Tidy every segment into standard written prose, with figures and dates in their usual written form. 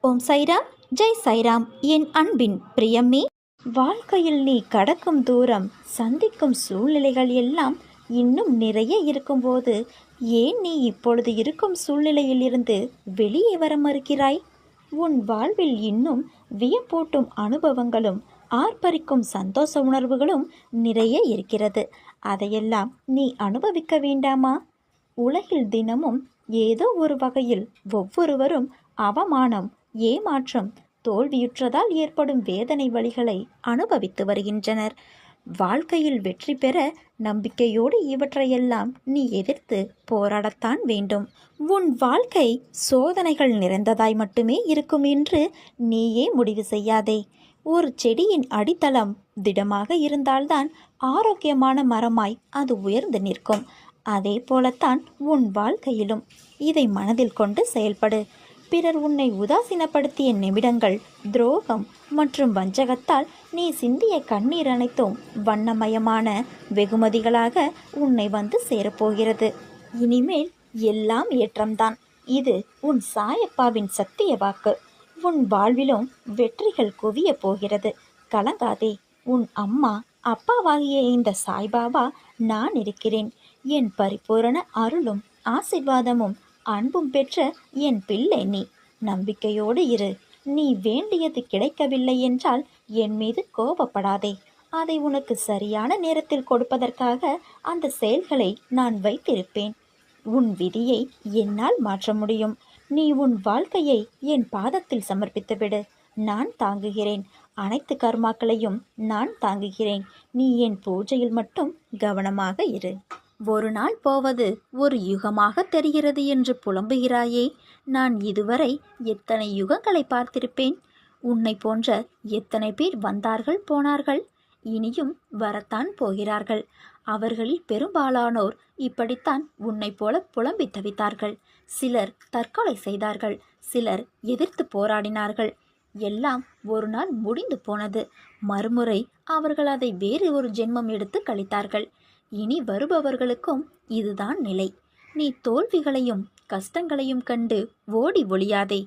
ஓம் சைராம், ஜெய் சைராம். என் அன்பின் பிரியமே, வாழ்க்கையில் நீ கடக்கும் தூரம், சந்திக்கும் சூழ்நிலைகள் எல்லாம் இன்னும் நிறைய இருக்கும்போது ஏன் நீ இப்பொழுது இருக்கும் சூழ்நிலையிலிருந்து வெளியே வர மறுக்கிறாய்? உன் வாழ்வில் இன்னும் வியப்பூட்டும் அனுபவங்களும் ஆர்ப்பரிக்கும் சந்தோஷ உணர்வுகளும் நிறைய இருக்கிறது. அதையெல்லாம் நீ அனுபவிக்க வேண்டாமா? உலகில் தினமும் ஏதோ ஒரு வகையில் ஒவ்வொருவரும் அவமானம், ஏமாற்றம், தோல்வியுற்றதால் ஏற்படும் வேதனை வலிகளை அனுபவித்து வருகின்றனர். வாழ்க்கையில் வெற்றி பெற நம்பிக்கையோடு இவற்றையெல்லாம் நீ எதிர்த்து போராடத்தான் வேண்டும். உன் வாழ்க்கை சோதனைகள் நிறைந்ததாய் மட்டுமே இருக்கும் என்று நீயே முடிவு செய்யாதே. ஒரு செடியின் அடித்தளம் திடமாக இருந்தால்தான் ஆரோக்கியமான மரமாய் அது உயர்ந்து நிற்கும். அதே போலத்தான் உன் வாழ்க்கையிலும். இதை மனதில் கொண்டு செயல்படு. பிறர் உன்னை உதாசீனப்படுத்திய நிமிடங்கள், துரோகம் மற்றும் வஞ்சகத்தால் நீ சிந்திய கண்ணீர் அனைத்தும் வண்ணமயமான வெகுமதிகளாக உன்னை வந்து சேரப்போகிறது. இனிமேல் எல்லாம் ஏற்றம்தான். இது உன் சாயப்பாவின் சத்திய வாக்கு. உன் வாழ்விலும் வெற்றிகள் குவிய போகிறது. கலங்காதே. உன் அம்மா அப்பாவாகிய இந்த சாய்பாபா நான் இருக்கிறேன். என் பரிபூரண அருளும் ஆசீர்வாதமும் அன்பும் பெற்ற என் பிள்ளை நீ. நம்பிக்கையோடு இரு. நீ வேண்டியது கிடைக்கவில்லை என்றால் என் மீது கோபப்படாதே. அதை உனக்கு சரியான நேரத்தில் கொடுப்பதற்காக அந்த செயல்களை நான் வைத்திருப்பேன். உன் விதியை என்னால் மாற்ற முடியும். நீ உன் வாழ்க்கையை என் பாதத்தில் சமர்ப்பித்துவிடு. நான் தாங்குகிறேன். அனைத்து கர்மாக்களையும் நான் தாங்குகிறேன். நீ என் பூஜையில் மட்டும் கவனமாக இரு. ஒரு நாள் போவது ஒரு யுகமாக தெரிகிறது என்று புலம்புகிறாயே. நான் இதுவரை எத்தனை யுகங்களை பார்த்திருப்பேன். உன்னை போன்ற எத்தனை பேர் வந்தார்கள் போனார்கள். இனியும் வரத்தான் போகிறார்கள். அவர்களில் பெரும்பாலானோர் இப்படித்தான் உன்னை போல புலம்பி தவித்தார்கள். சிலர் தற்கொலை செய்தார்கள். சிலர் எதிர்த்து போராடினார்கள். எல்லாம் ஒரு நாள் முடிந்து போனது. மறுமுறை அவர்கள் அதை வேறு ஒரு ஜென்மம் எடுத்து கழித்தார்கள். இனி வருபவர்களுக்கும் இதுதான் நிலை. நீ தோல்விகளையும் கஷ்டங்களையும் கண்டு ஓடி ஒளியாதே.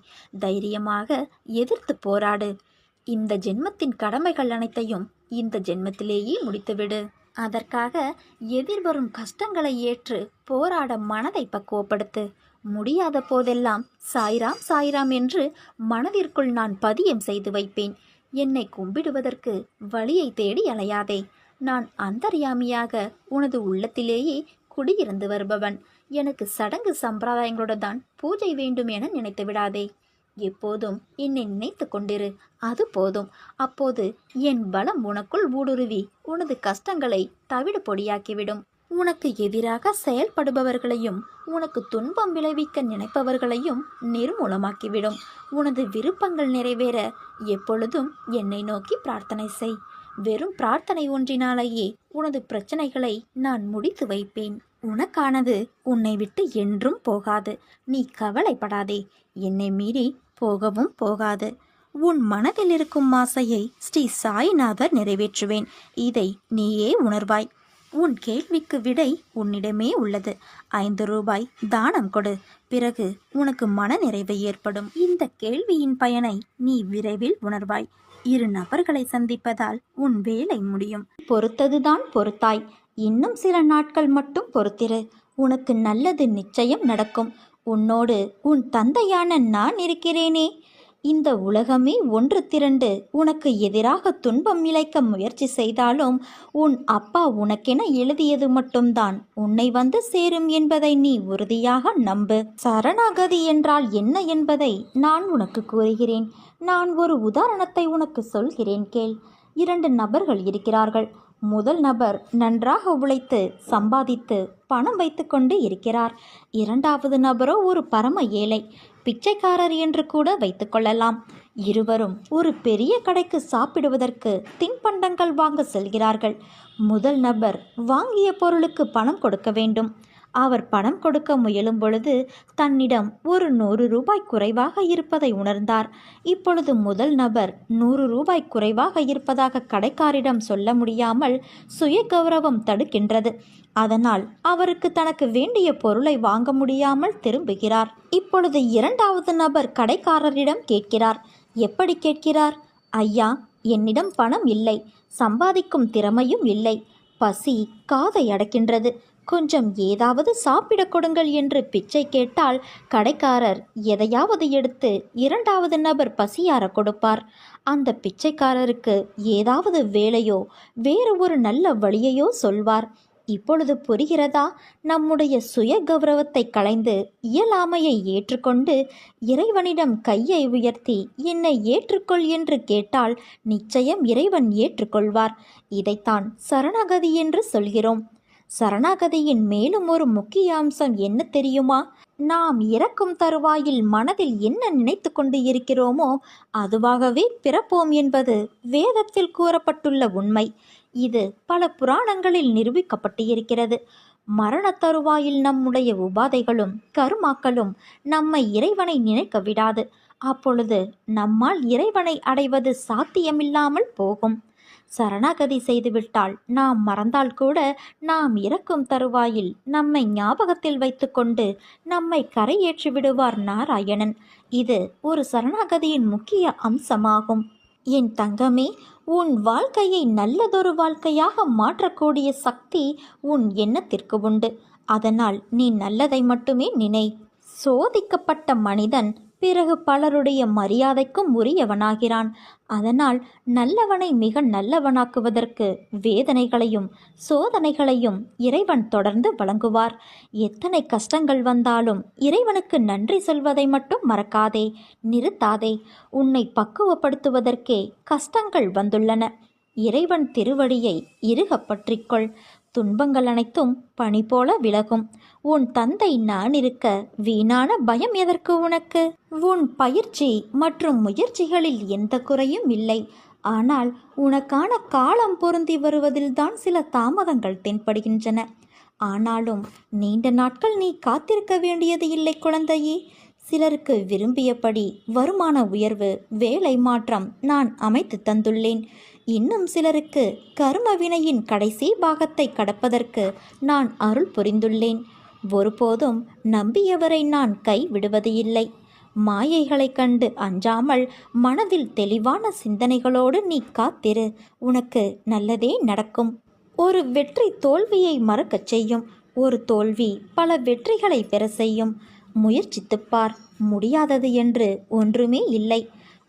தைரியமாக எதிர்த்து போராடு. இந்த ஜென்மத்தின் கடமைகள் அனைத்தையும் இந்த ஜென்மத்திலேயே முடித்துவிடு. அதற்காக எதிர்வரும் கஷ்டங்களை ஏற்று போராட மனதை பக்குவப்படுத்து. முடியாத போதெல்லாம் சாய்ராம் சாய்ராம் என்று மனதிற்குள் நான் பதியம் செய்து வைப்பேன். என்னை கும்பிடுவதற்கு வழியை தேடி அலையாதே. நான் அந்தர்யாமியாக உனது உள்ளத்திலேயே குடியிருந்து வருபவன். எனக்கு சடங்கு சம்பிரதாயங்களோடு தான் பூஜை வேண்டும் என நினைத்து விடாதே. எப்போதும் என்னை நினைத்து கொண்டிரு. அது போதும். அப்போது என் பலம் உனக்குள் ஊடுருவி உனது கஷ்டங்களை தவிடு பொடியாக்கிவிடும். உனக்கு எதிராக செயல்படுபவர்களையும் உனக்கு துன்பம் விளைவிக்க நினைப்பவர்களையும் நிர்மூலமாக்கிவிடும். உனது விருப்பங்கள் நிறைவேற எப்பொழுதும் என்னை நோக்கி பிரார்த்தனை செய். வெறும் பிரார்த்தனை ஒன்றினாலேயே உனது பிரச்சனைகளை நான் முடித்து வைப்பேன். உனக்கானது உன்னை விட்டு என்றும் போகாது. நீ கவலைப்படாதே. என்னை மீறி போகவும் போகாது. உன் மனதில் இருக்கும் ஆசையை ஸ்ரீ சாய்நாதர் நிறைவேற்றுவேன். இதை நீயே உணர்வாய். உன் கேள்விக்கு விடை உன்னிடமே உள்ளது. 5 ரூபாய் தானம் கொடு. பிறகு உனக்கு மன நிறைவு ஏற்படும். இந்த கேள்வியின் பயனை நீ விரைவில் உணர்வாய். 2 நபர்களை சந்திப்பதால் உன் வேலை முடியும். பொறுத்ததுதான் பொறுத்தாய். இன்னும் சில நாட்கள் மட்டும் பொறுத்திரு. உனக்கு நல்லது நிச்சயம் நடக்கும். உன்னோடு உன் தந்தையான நான் இருக்கிறேனே. இந்த உலகமே ஒன்று திரண்டு உனக்கு எதிராக துன்பம் இழைக்க முயற்சி செய்தாலும் உன் அப்பா உனக்கென எழுதியது மட்டும்தான் உன்னை வந்து சேரும் என்பதை நீ உறுதியாக நம்பு. சரணாகதி என்றால் என்ன என்பதை நான் உனக்கு கூறுகிறேன். நான் ஒரு உதாரணத்தை உனக்கு சொல்கிறேன் கேள். 2 நபர்கள் இருக்கிறார்கள். முதல் நபர் நன்றாக உழைத்து சம்பாதித்து பணம் வைத்து கொண்டு இருக்கிறார். 2வது நபரோ ஒரு பரம ஏழை, பிச்சைக்காரர் என்று கூட வைத்துக்கொள்ளலாம். இருவரும் ஒரு பெரிய கடைக்கு சாப்பிடுவதற்கு தின்பண்டங்கள் வாங்க செல்கிறார்கள். முதல் நபர் வாங்கிய பொருளுக்கு பணம் கொடுக்க வேண்டும். அவர் பணம் கொடுக்க முயலும் பொழுது தன்னிடம் ஒரு 100 ரூபாய் குறைவாக இருப்பதை உணர்ந்தார். இப்பொழுது முதல் நபர் 100 ரூபாய் குறைவாக இருப்பதாக கடைக்காரிடம் சொல்ல முடியாமல் சுய கௌரவம் தடுக்கின்றது. அதனால் அவருக்கு தனக்கு வேண்டிய பொருளை வாங்க முடியாமல் திரும்புகிறார். இப்பொழுது இரண்டாவது நபர் கடைக்காரரிடம் கேட்கிறார். எப்படி கேட்கிறார்? ஐயா, என்னிடம் பணம் இல்லை, சம்பாதிக்கும் திறமையும் இல்லை, பசி காதை அடக்கின்றது, கொஞ்சம் ஏதாவது சாப்பிட கொடுங்கள் என்று பிச்சை கேட்டால் கடைக்காரர் எதையாவது எடுத்து இரண்டாவது நபர் பசியார கொடுப்பார். அந்த பிச்சைக்காரருக்கு ஏதாவது வேலையோ வேறு ஒரு நல்ல வழியையோ சொல்வார். இப்பொழுது புரிகிறதா? நம்முடைய சுய கௌரவத்தை களைந்து இயலாமையை ஏற்றுக்கொண்டு இறைவனிடம் கையை உயர்த்தி என்னை ஏற்றுக்கொள் என்று கேட்டால் நிச்சயம் இறைவன் ஏற்றுக்கொள்வார். இதைத்தான் சரணாகதி என்று சொல்கிறோம். சரணாகதியின் மேலும் ஒரு முக்கிய அம்சம் என்ன தெரியுமா? நாம் இறக்கும் தருவாயில் மனதில் என்ன நினைத்து கொண்டு இருக்கிறோமோ அதுவாகவே பிறப்போம் என்பது வேதத்தில் கூறப்பட்டுள்ள உண்மை. இது பல புராணங்களில் நிரூபிக்கப்பட்டு இருக்கிறது. மரண தருவாயில் நம்முடைய உபாதைகளும் கருமாக்களும் நம்மை இறைவனை நினைக்க விடாது. அப்பொழுது நம்மால் இறைவனை அடைவது சாத்தியமில்லாமல் போகும். சரணாகதி செய்துவிட்டால் நாம் மறந்தால் கூட நாம் இறக்கும் தருவாயில் நம்மை ஞாபகத்தில் வைத்துக்கொண்டு நம்மை கரையேற்றி விடுவார் நாராயணன். இது ஒரு சரணாகதியின் முக்கிய அம்சமாகும். என் தங்கமே, உன் வாழ்க்கையை நல்லதொரு வாழ்க்கையாக மாற்றக்கூடிய சக்தி உன் எண்ணத்திற்கு உண்டு. அதனால் நீ நல்லதை மட்டுமே நினை. சோதிக்கப்பட்ட மனிதன் பிறகு பலருடைய மரியாதைக்கும் உரியவனாகிறான். அதனால் நல்லவனை மிக நல்லவனாக்குவதற்கு வேதனைகளையும் சோதனைகளையும் இறைவன் தொடர்ந்து வழங்குவார். எத்தனை கஷ்டங்கள் வந்தாலும் இறைவனுக்கு நன்றி சொல்வதை மட்டும் மறக்காதே, நிறுத்தாதே. உன்னை பக்குவப்படுத்துவதற்கே கஷ்டங்கள் வந்துள்ளன. இறைவன் திருவடியை இறுக பற்றிக்கொள். துன்பங்கள் அனைத்தும் பனி போல விலகும். உன் தந்தை நான் இருக்க வீணான பயம் எதற்கு உனக்கு? உன் பயிற்சி மற்றும் முயற்சிகளில் எந்த குறையும் இல்லை. ஆனால் உனக்கான காலம் பொருந்தி வருவதில்தான் சில தாமதங்கள் தென்படுகின்றன. ஆனாலும் நீண்ட நாட்கள் நீ காத்திருக்க வேண்டியது இல்லை குழந்தையே. சிலருக்கு விரும்பியபடி வருமான உயர்வு, வேலை மாற்றம் நான் அமைத்து தந்துள்ளேன். இன்னும் சிலருக்கு கர்ம வினையின் கடைசி பாகத்தை கடப்பதற்கு நான் அருள் புரிந்துள்ளேன். ஒருபோதும் நம்பியவரை நான் கை விடுவது இல்லை. மாயைகளை கண்டு அஞ்சாமல் மனதில் தெளிவான சிந்தனைகளோடு நீ காத்திரு. உனக்கு நல்லதே நடக்கும். ஒரு வெற்றி தோல்வியை மறக்கச் செய்யும். ஒரு தோல்வி பல வெற்றிகளை பெற செய்யும். முயற்சித்துப்பார். முடியாதது என்று ஒன்றுமே இல்லை.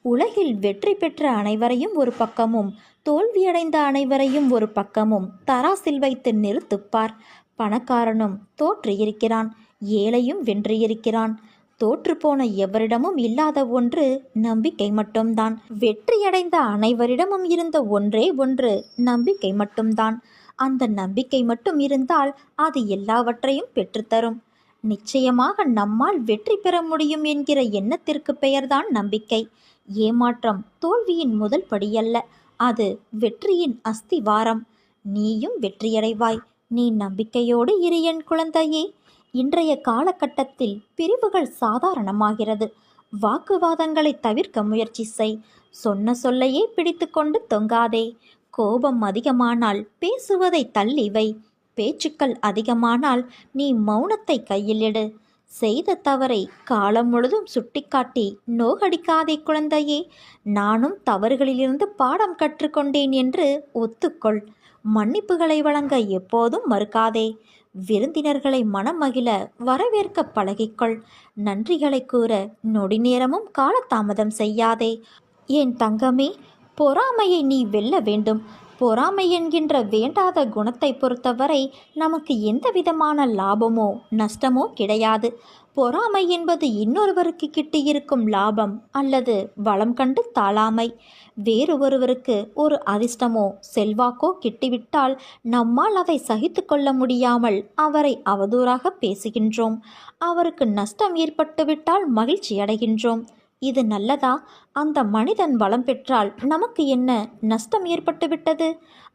உலகில் வெற்றி பெற்ற அனைவரையும் ஒரு பக்கமும் தோல்வியடைந்த அனைவரையும் ஒரு பக்கமும் தராசில் வைத்து நிறுத்துப்பார். பணக்காரனும் தோற்று இருக்கிறான், ஏழையும் வென்றிருக்கிறான். தோற்றுப்போன எவரிடமும் இல்லாத ஒன்று நம்பிக்கை மட்டும்தான். வெற்றியடைந்த அனைவரிடமும் இருந்த ஒன்றே ஒன்று நம்பிக்கை மட்டும்தான். அந்த நம்பிக்கை மட்டும் இருந்தால் அது எல்லாவற்றையும் பெற்றுத்தரும். நிச்சயமாக நம்மால் வெற்றி பெற முடியும் என்கிற எண்ணத்திற்கு பெயர்தான் நம்பிக்கை. ஏமாற்றம் தோல்வியின் முதல் படியல்ல, அது வெற்றியின் அஸ்திவாரம். நீயும் வெற்றியடைவாய். நீ நம்பிக்கையோடு இரு என் குழந்தையே. இன்றைய காலகட்டத்தில் பிரிவுகள் சாதாரணமாகிறது. வாக்குவாதங்களை தவிர்க்க முயற்சி செய். சொன்ன சொல்லையே பிடித்து கொண்டு தொங்காதே. கோபம் அதிகமானால் பேசுவதை தள்ளி வை. பேச்சுக்கள் அதிகமானால் நீ மௌனத்தை கையில் எடு. செய்த தவறை காலம் முழுதும் சுட்டிக்காட்டி நோகடிக்காதே குழந்தையே. நானும் தவறுகளிலிருந்து பாடம் கற்றுக்கொண்டேன் என்று ஒத்துக்கொள். மன்னிப்புகளை வழங்க எப்போதும் மறுக்காதே. விருந்தினர்களை மனமகிழ வரவேற்க பழகிக்கொள். நன்றிகளை கூற நொடி நேரமும் காலதாமதம் செய்யாதே. என் தங்கமே, பொறாமையை நீ வெல்ல வேண்டும். பொறாமை என்கின்ற வேண்டாத குணத்தை பொறுத்தவரை நமக்கு எந்த விதமான லாபமோ நஷ்டமோ கிடையாது. பொறாமை என்பது இன்னொருவருக்கு கிட்டியிருக்கும் லாபம் அல்லது வளம் கண்டு தாழாமை. வேறு ஒருவருக்கு ஒரு அதிர்ஷ்டமோ செல்வாக்கோ கிட்டிவிட்டால் நம்மால் அதை சகித்து கொள்ள முடியாமல் அவரை அவதூறாக பேசுகின்றோம். அவருக்கு நஷ்டம் ஏற்பட்டுவிட்டால் மகிழ்ச்சி அடைகின்றோம். இது நல்லதா? அந்த மனிதன் வளம் பெற்றால் நமக்கு என்ன நஷ்டம் ஏற்பட்டு விட்டது?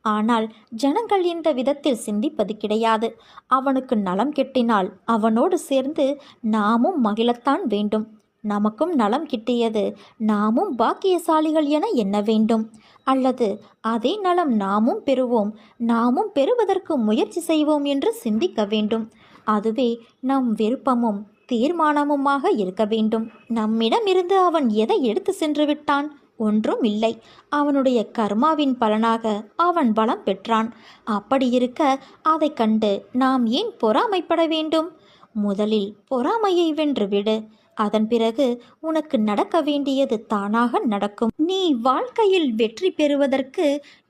ஆனால் ஜனங்கள் இந்த விதத்தில் சிந்திப்பது கிடையாது. அவனுக்கு நலம் கிட்டினால் அவனோடு சேர்ந்து நாமும் மகிழத்தான் வேண்டும். நமக்கும் நலம் கிட்டியது, நாமும் பாக்கியசாலிகள் என எண்ண வேண்டும். அல்லது அதே நலம் நாமும் பெறுவோம், நாமும் பெறுவதற்கு முயற்சி செய்வோம் என்று சிந்திக்க வேண்டும். அதுவே நம் விருப்பமும் தீர்மானமுமாக இருக்க வேண்டும். நம்மிடமிருந்து அவன் எதை எடுத்து சென்று விட்டான்? ஒன்றும் இல்லை. அவனுடைய கர்மாவின் பலனாக அவன் பலம் பெற்றான். அப்படி இருக்க அதை கண்டு நாம் ஏன் பொறாமைப்பட வேண்டும்? முதலில் பொறாமையை வென்றுவிடு. அதன் பிறகு உனக்கு நடக்க வேண்டியது தானாக நடக்கும். நீ வாழ்க்கையில் வெற்றி பெறுவதற்கு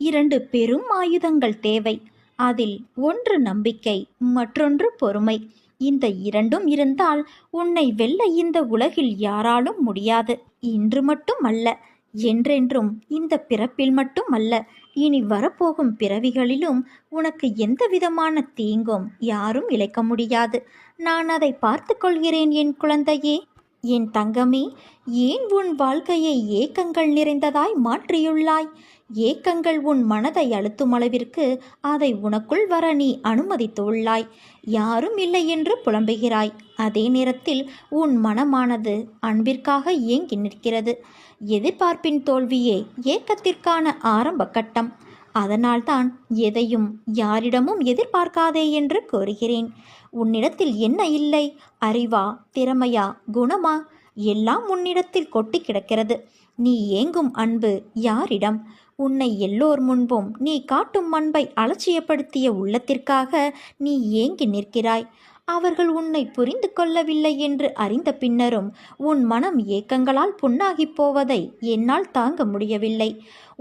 2 பெரும் ஆயுதங்கள் தேவை. அதில் ஒன்று நம்பிக்கை, மற்றொன்று பொறுமை. இந்த 2ம் இருந்தால் உன்னை வெல்ல இந்த உலகில் யாராலும் முடியாது. இன்று மட்டும் அல்ல, என்றென்றும், இந்த பிறப்பில் மட்டும் அல்ல, இனி வரப்போகும் பிறவிகளிலும் உனக்கு எந்த விதமான தீங்கும் யாரும் இழைக்க முடியாது. நான் அதை பார்த்து கொள்கிறேன் என் குழந்தையே. என் தங்கமே, ஏன் உன் வாழ்க்கையை ஏக்கங்கள் நிறைந்ததாய் மாற்றியுள்ளாய்? ஏக்கங்கள் உன் மனதை அழுத்தும் அளவிற்கு அதை உனக்குள் வர நீ அனுமதித்துள்ளாய். யாரும் இல்லை என்று புலம்புகிறாய். அதே நேரத்தில் உன் மனமானது அன்பிற்காக ஏங்கி நிற்கிறது. எதிர்பார்ப்பின் தோல்வியே ஏக்கத்திற்கான ஆரம்ப கட்டம். அதனால்தான் எதையும் யாரிடமும் எதிர்பார்க்காதே என்று கூறுகிறேன். உன்னிடத்தில் என்ன இல்லை? அறிவா, திறமையா, குணமா? எல்லாம் உன்னிடத்தில் கொட்டி கிடக்கிறது. நீ ஏங்கும் அன்பு யாரிடம்? உன்னை எல்லோர் முன்பும் நீ காட்டும் அன்பை அலட்சியப்படுத்திய உள்ளத்திற்காக நீ ஏங்கி நிற்கிறாய். அவர்கள் உன்னை புரிந்து கொள்ளவில்லை என்று அறிந்த பின்னரும் உன் மனம் ஏக்கங்களால் புண்ணாகிப் போவதை என்னால் தாங்க முடியவில்லை.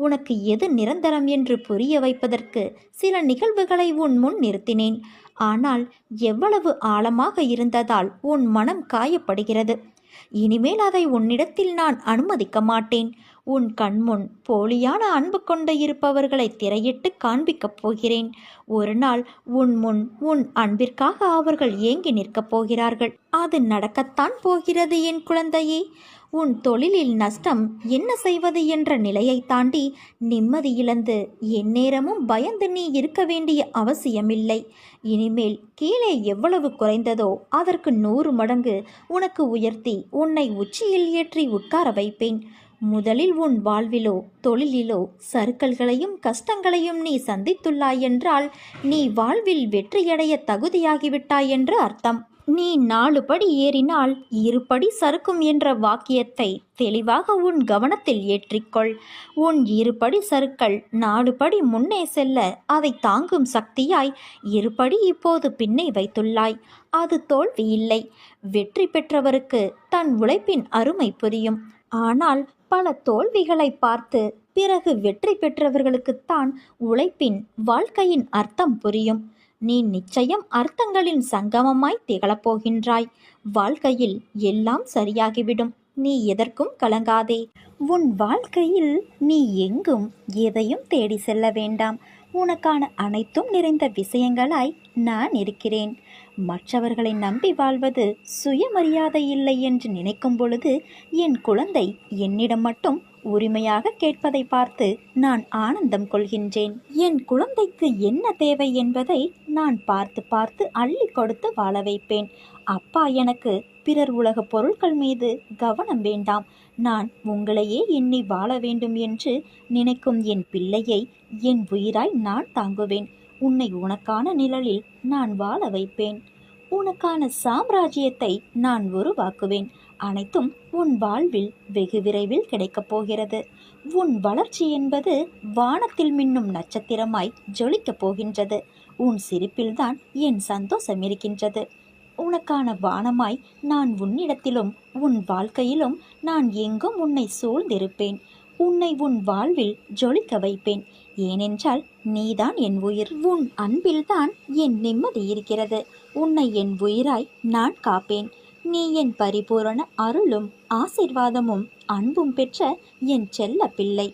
உனக்கு எது நிரந்தரம் என்று புரிய வைப்பதற்கு சில நிகழ்வுகளை உன் முன் நிறுத்தினேன். ஆனால் எவ்வளவு ஆழமாக இருந்ததால் உன் மனம் காயப்படுகிறது. இனிமேல் அதை உன்னிடத்தில் நான் அனுமதிக்க மாட்டேன். உன் கண்முன் போலியான அன்பு கொண்டு இருப்பவர்களை திரையிட்டு காண்பிக்கப் போகிறேன். ஒரு நாள் உன் முன் உன் அன்பிற்காக அவர்கள் ஏங்கி நிற்கப் போகிறார்கள். அது நடக்கத்தான் போகிறது என் குழந்தையே. உன் தொழிலில் நஷ்டம் என்ன செய்வது என்ற நிலையை தாண்டி நிம்மதி இழந்து எந்நேரமும் பயந்து நீ இருக்க வேண்டிய அவசியமில்லை. இனிமேல் கீழே எவ்வளவு குறைந்ததோ அதற்கு 100 மடங்கு உனக்கு உயர்த்தி உன்னை உச்சியில் ஏற்றி உட்கார வைப்பேன். முதலில் உன் வாழ்விலோ தொழிலிலோ சறுக்கல்களையும் கஷ்டங்களையும் நீ சந்தித்துள்ளாய் என்றால் நீ வாழ்வில் வெற்றியடைய தகுதியாகிவிட்டாய் என்று அர்த்தம். நீ 4 படி ஏறினால் 2 படி சறுக்கும் என்ற வாக்கியத்தை தெளிவாக உன் கவனத்தில் ஏற்றிக்கொள். உன் 2 படி சறுக்கல் 4 படி முன்னே செல்ல அதை தாங்கும் சக்தியாய் 2 படி இப்போது பின்னே வைத்துள்ளாய். அது தோல்வி இல்லை. வெற்றி பெற்றவருக்கு தன் உழைப்பின் அருமை புரியும். ஆனால் பல தோல்விகளை பார்த்து பிறகு வெற்றி பெற்றவர்களுக்குத்தான் உழைப்பின், வாழ்க்கையின் அர்த்தம் புரியும். நீ நிச்சயம் அர்த்தங்களின் சங்கமமாய் திகழப்போகின்றாய். வாழ்க்கையில் எல்லாம் சரியாகிவிடும். நீ எதற்கும் கலங்காதே. உன் வாழ்க்கையில் நீ எங்கும் எதையும் தேடி செல்ல வேண்டாம். உனக்கான அனைத்தும் நிறைந்த விஷயங்களாய் நான் இருக்கிறேன். மற்றவர்களை நம்பி வாழ்வது சுயமரியாதை இல்லை என்று நினைக்கும் பொழுது என் குழந்தை என்னிடம் மட்டும் உரிமையாக கேட்பதை பார்த்து நான் ஆனந்தம் கொள்கின்றேன். என் குழந்தைக்கு என்ன தேவை என்பதை நான் பார்த்து பார்த்து அள்ளி கொடுத்து வாழ வைப்பேன். அப்பா, எனக்கு பிறர் உலக பொருட்கள் மீது கவனம் வேண்டாம். நான் உங்களையே எண்ணி வாழ வேண்டும் என்று நினைக்கும் என் பிள்ளையை என் உயிராய் நான் தாங்குவேன். உன்னை உனக்கான நிழலில் நான் வாழ வைப்பேன். உனக்கான சாம்ராஜ்யத்தை நான் உருவாக்குவேன். அனைத்தும் உன் வாழ்வில் வெகு விரைவில் கிடைக்கப் போகிறது. உன் வளர்ச்சி என்பது வானத்தில் மின்னும் நட்சத்திரமாய் ஜொலிக்கப் போகின்றது. உன் சிரிப்பில்தான் என் சந்தோஷம் இருக்கின்றது. உனக்கான வானமாய் நான் உன்னிடத்திலும் உன் வாழ்க்கையிலும் நான் எங்கும் உன்னை சூழ்ந்திருப்பேன். உன்னை உன் வாழ்வில் ஜொலிக்க வைப்பேன். ஏனென்றால் நீதான் என் உயிர். உன் அன்பில்தான் என் நிம்மதி இருக்கிறது. உன்னை என் உயிராய் நான் காப்பேன். நீ என் பரிபூரண அருளும் ஆசீர்வாதமும் அன்பும் பெற்ற என் செல்ல பிள்ளை.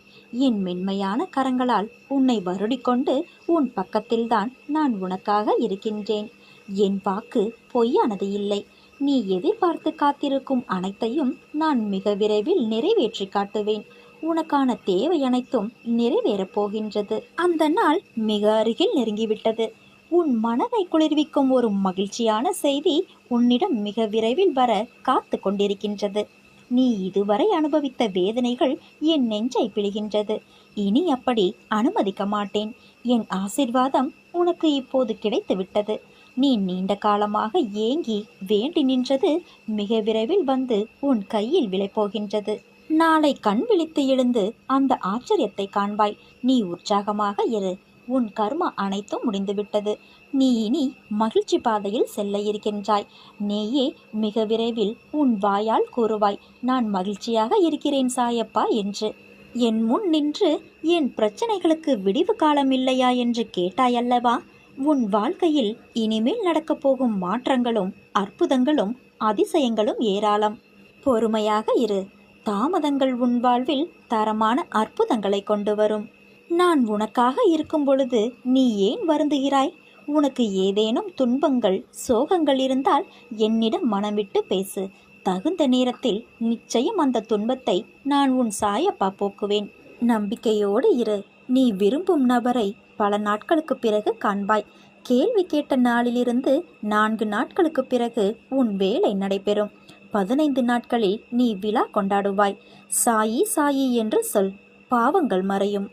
என் மென்மையான கரங்களால் உன்னை வருடிக்கொண்டு உன் பக்கத்தில்தான் நான் உனக்காக இருக்கின்றேன். என் வாக்கு பொய்யானது இல்லை. நீ எதிர்பார்த்து காத்திருக்கும் அனைத்தையும் நான் மிக விரைவில் நிறைவேற்றி காட்டுவேன். உனக்கான தேவை அனைத்தும் நிறைவேறப் போகின்றது. அந்த நாள் மிக அருகில் நெருங்கிவிட்டது. உன் மனதை குளிர்விக்கும் ஒரு மகிழ்ச்சியான செய்தி உன்னிடம் மிக விரைவில் வர காத்து கொண்டிருக்கின்றது. நீ இதுவரை அனுபவித்த வேதனைகள் என் நெஞ்சை பிழிகின்றது. இனி அப்படி அனுமதிக்க மாட்டேன். என் ஆசிர்வாதம் உனக்கு இப்போது கிடைத்துவிட்டது. நீ நீண்ட காலமாக ஏங்கி வேண்டி நின்றது மிக விரைவில் வந்து உன் கையில் விளைப்போகின்றது. நாளை கண் விழித்து எழுந்து அந்த ஆச்சரியத்தை காண்பாய். நீ உற்சாகமாக இரு. உன் கர்மா அனைத்தும் முடிந்துவிட்டது. நீ இனி மகிழ்ச்சி பாதையில் செல்ல இருக்கின்றாய். நீயே மிக விரைவில் உன் வாயால் கூறுவாய், நான் மகிழ்ச்சியாக இருக்கிறேன் சாயப்பா என்று. என் முன் நின்று என் பிரச்சனைகளுக்கு விடிவு காலம் இல்லையா என்று கேட்டாயல்லவா? உன் வாழ்க்கையில் இனிமேல் நடக்கப் போகும் மாற்றங்களும் அற்புதங்களும் அதிசயங்களும் ஏராளம். பொறுமையாக இரு. தாமதங்கள் உன் வாழ்வில் தரமான அற்புதங்களை கொண்டு வரும். நான் உனக்காக இருக்கும் பொழுது நீ ஏன் வருந்துகிறாய்? உனக்கு ஏதேனும் துன்பங்கள் சோகங்கள் இருந்தால் என்னிடம் மனமிட்டு பேசு. தகுந்த நேரத்தில் நிச்சயம் அந்த துன்பத்தை நான் உன் சாயப்பா போக்குவேன். நம்பிக்கையோடு இரு. நீ விரும்பும் நபரை பல நாட்களுக்கு பிறகு காண்பாய். கேள்வி கேட்ட நாளிலிருந்து 4 நாட்களுக்கு பிறகு உன் வேலை நடைபெறும். 15 நாட்களில் நீ விழா கொண்டாடுவாய். சாயி சாயி என்று சொல், பாவங்கள் மறையும்.